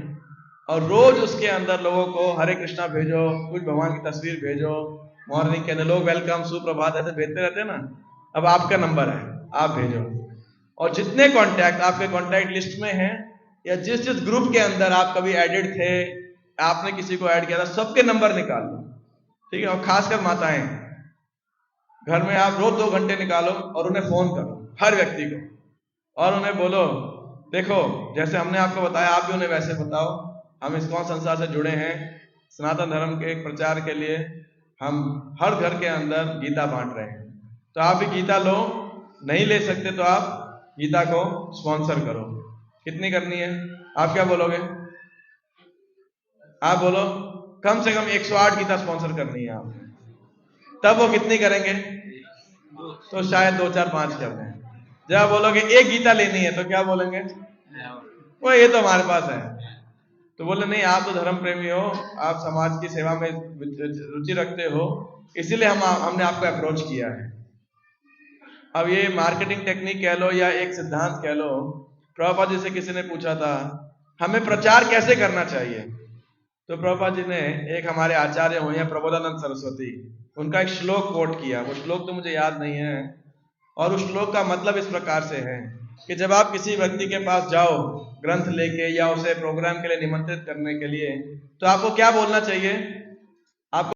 और रोज उसके अंदर लोगों को हरे कृष्णा भेजो, कुछ भगवान की तस्वीर भेजो, मॉर्निंग के अंदर लोग वेलकम, सुप्रभात ऐसे भेजते रहते हैं ना। अब आपका नंबर है, आप भेजो, और जितने कॉन्टैक्ट आपके कॉन्टैक्ट लिस्ट में हैं या जिस जिस ग्रुप के अंदर आप कभी एडिड थे, आपने किसी को ऐड किया था, सबके नंबर निकाल लो, ठीक है? और खासकर माताएं, घर में आप रोज 2 घंटे निकालो और उन्हें फोन करो, हर व्यक्ति को, और उन्हें बोलो देखो जैसे हमने आपको बताया आप भी उन्हें वैसे बताओ, हम इस्कॉन संसार से जुड़े हैं, सनातन धर्म के प्रचार के लिए हम हर घर के अंदर गीता बांट रहे हैं, तो आप भी गीता लो, नहीं ले सकते तो आप गीता को स्पॉन्सर करो। कितनी करनी है? आप क्या बोलोगे? आप बोलो कम से कम 108 गीता स्पॉन्सर करनी है आप। तब वो कितनी करेंगे? तो शायद 2, 4, 5 कर दें। जब बोलोगे 1 गीता लेनी है तो क्या बोलेंगे? वो ये तो हमारे पास है। तो बोले नहीं, आप तो धर्म प्रेमी हो, आप समाज की सेवा में रुचि रखते हो, इसीलिए हमने आपको अप्रोच किया है। अब ये मार्केटिंग टेक्निक कह लो या एक सिद्धांत कह लो। प्रभुपाद जी से किसी ने पूछा था हमें प्रचार कैसे करना चाहिए, तो प्रभुपाद जी ने एक हमारे आचार्य हुए हैं प्रबोधानंद सरस्वती, उनका एक श्लोक कोट किया। वो श्लोक तो मुझे याद नहीं है, और उस श्लोक का मतलब इस प्रकार से है कि जब आप किसी व्यक्ति के पास जाओ ग्रंथ लेके या उसे प्रोग्राम के लिए निमंत्रित करने के लिए, तो आपको क्या बोलना चाहिए?